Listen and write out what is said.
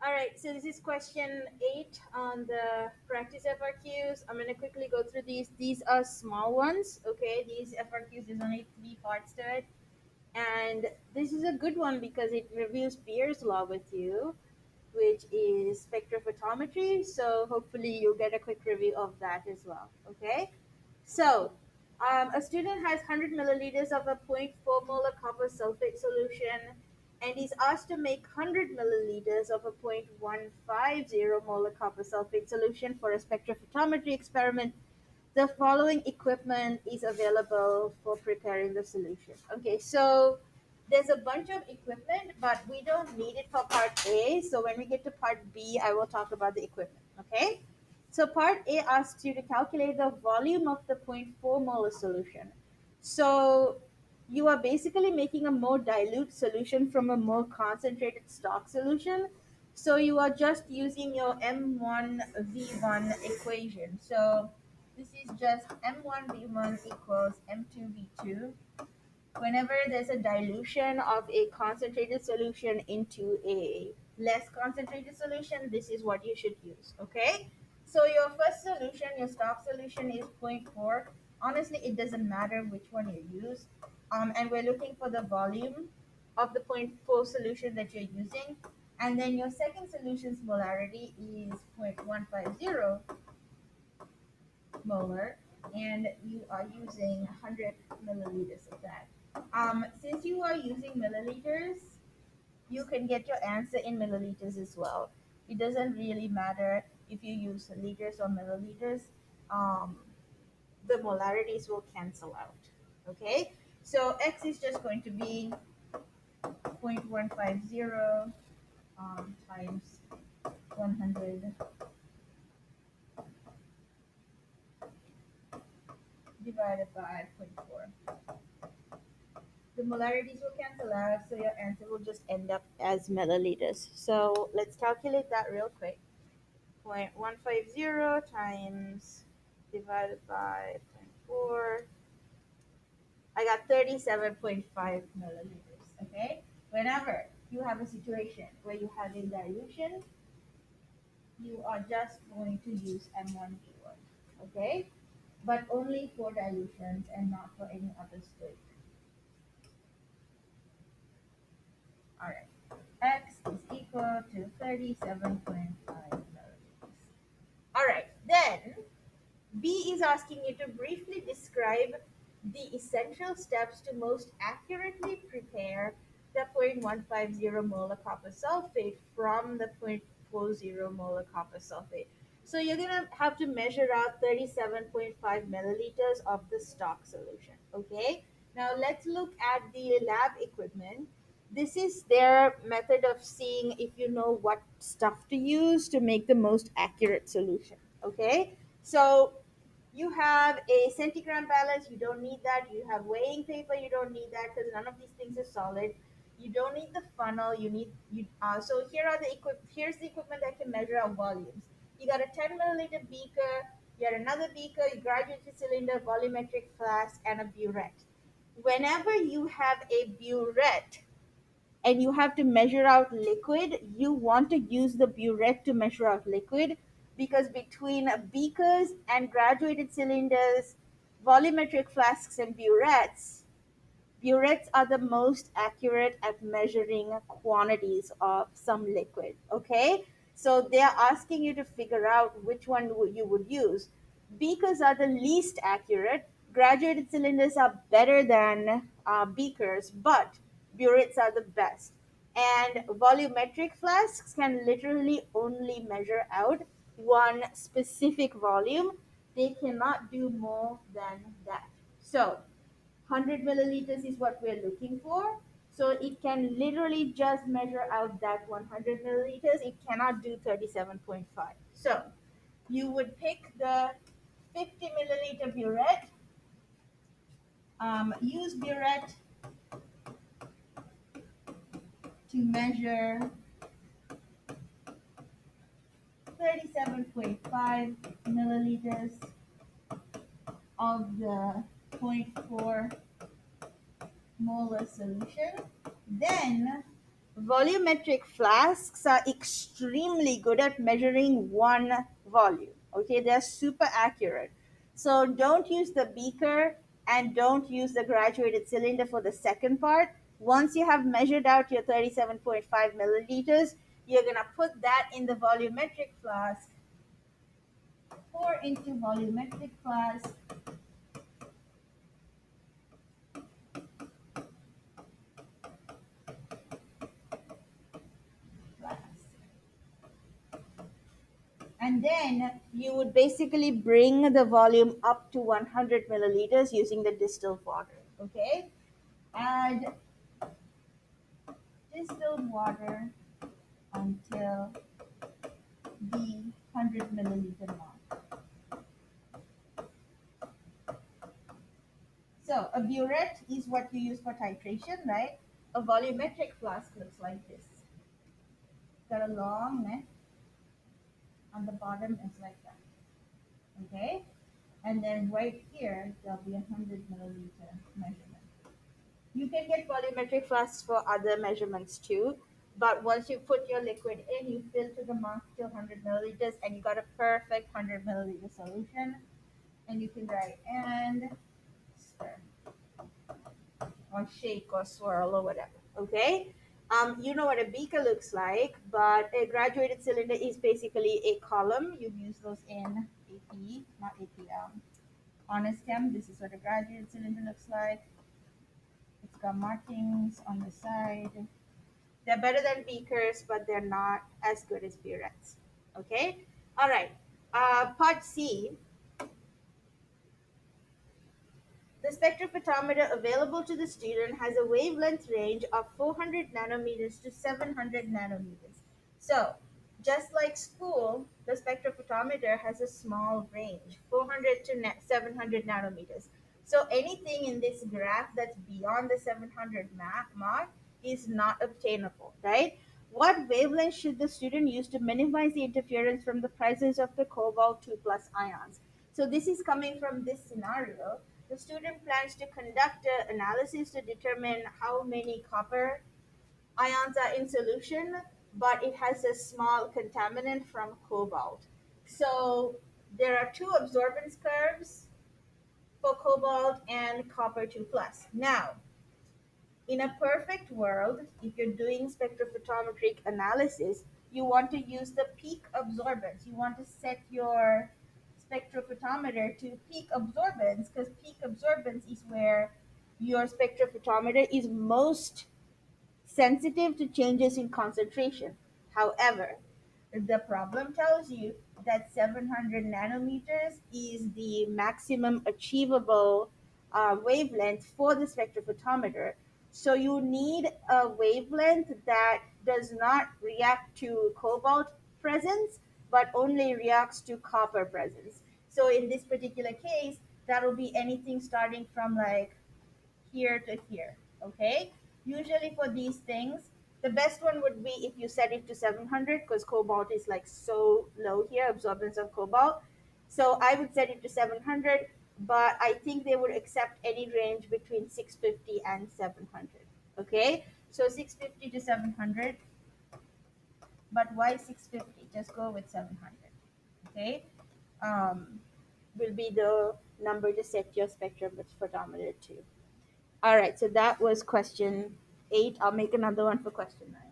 All right, so this is question 8 on the practice FRQs. I'm going to quickly go through these. These are small ones, okay? These FRQs, there's only 3 parts to it. And this is a good one because it reviews Beer's law with you, which is spectrophotometry. So hopefully you'll get a quick review of that as well, okay? So a student has 100 milliliters of a zero point 0.4 molar copper sulfate solution and is asked to make 100 milliliters of a 0.150 molar copper sulfate solution for a spectrophotometry experiment. The following equipment is available for preparing the solution. Okay, so there's a bunch of equipment, but we don't need it for part A. So when we get to part B, I will talk about the equipment. Okay, so part A asks you to calculate the volume of the zero point 0.4 molar solution. So you are basically making a more dilute solution from a more concentrated stock solution. So you are just using your M1V1 equation. So this is just M1V1 equals M2V2. Whenever there's a dilution of a concentrated solution into a less concentrated solution, this is what you should use. Okay? So your first solution, your stock solution is zero point 0.4. Honestly, it doesn't matter which one you use. And we're looking for the volume of the zero point 0.4 solution that you're using. And then your second solution's molarity is 0.150 molar, and you are using 100 milliliters of that. Since you are using milliliters, you can get your answer in milliliters as well. It doesn't really matter if you use liters or milliliters. Um, the molarities will cancel out. Okay, so x is just going to be 0.150 times 100 divided by zero point 0.4. The molarities will cancel out, so your answer will just end up as milliliters. So let's calculate that real quick. 0.150 times divided by zero point 0.4. I got 37.5 milliliters. Okay? Whenever you have a situation where you have a dilution, you are just going to use M1V1. Okay? But only for dilutions and not for any other state. Alright. X is equal to 37.5 milliliters. Alright, then B is asking you to briefly describe the essential steps to most accurately prepare the 0.150 molar copper sulfate from the 0.40 molar copper sulfate. So you're going to have to measure out 37.5 milliliters of the stock solution. Okay, now let's look at the lab equipment. This is their method of seeing if you know what stuff to use to make the most accurate solution. Okay, so you have a centigram balance, you don't need that. You have weighing paper, you don't need that because none of these things are solid. You don't need the funnel, you need you so here's the equipment that can measure our volumes. You got a 10 milliliter beaker, you got another beaker, you graduated cylinder, volumetric flask, and a burette. Whenever you have a burette and you have to measure out liquid, you want to use the burette to measure out liquid because between beakers and graduated cylinders, volumetric flasks, and burettes are the most accurate at measuring quantities of some liquid. Okay, so they are asking you to figure out which one you would use. Beakers are the least accurate. Graduated cylinders are better than beakers, but burettes are the best. And volumetric flasks can literally only measure out one specific volume. They cannot do more than that. So 100 milliliters is what we're looking for. So it can literally just measure out that 100 milliliters. It cannot do 37.5. So you would pick the 50 milliliter burette, use burette to measure 37.5 milliliters of the zero point 0.4 molar solution. Then volumetric flasks are extremely good at measuring one volume. Okay, they're super accurate. So don't use the beaker and don't use the graduated cylinder for the second part. Once you have measured out your 37.5 milliliters, you're going to put that in the volumetric flask, pour into volumetric flask, flask. And then you would basically bring the volume up to 100 milliliters using the distilled water. Okay? Add distilled water until the 100 milliliter mark. So a burette is what you use for titration, right? A volumetric flask looks like this. It's got a long neck, and the bottom is like that. Okay? And then right here, there'll be a 100 milliliter measurement. You can get volumetric flasks for other measurements too, but once you put your liquid in, you fill to the mark till 100 milliliters, and you got a perfect 100 milliliter solution. And you can try and stir or shake or swirl or whatever. Okay. You know what a beaker looks like, but a graduated cylinder is basically a column. You use those in AP, not AP, honors chem. This is what a graduated cylinder looks like. It's got markings on the side. They're better than beakers, but they're not as good as burettes. Okay? All right. Part C. The spectrophotometer available to the student has a wavelength range of 400 nanometers to 700 nanometers. So, just like school, the spectrophotometer has a small range, 400 to 700 nanometers. So, anything in this graph that's beyond the 700 mark is not obtainable, right? What wavelength should the student use to minimize the interference from the presence of the cobalt 2 plus ions? So, this is coming from this scenario. The student plans to conduct an analysis to determine how many copper ions are in solution, but it has a small contaminant from cobalt. So there are two absorbance curves for cobalt and copper 2 plus. Now, in a perfect world, if you're doing spectrophotometric analysis, you want to use the peak absorbance. You want to set your spectrophotometer to peak absorbance because peak absorbance is where your spectrophotometer is most sensitive to changes in concentration. However, the problem tells you that 700 nanometers is the maximum achievable wavelength for the spectrophotometer. So you need a wavelength that does not react to cobalt presence, but only reacts to copper presence. So in this particular case, that will be anything starting from like here to here. Okay. Usually for these things, the best one would be if you set it to 700 because cobalt is like so low here, absorbance of cobalt. So I would set it to 700, but I think they would accept any range between 650 and 700. Okay. So 650 to 700, but why 650? Just go with 700. Okay. Um, will be the number to set your spectrum photometer to. All right, so that was question 8. I'll make another one for question 9.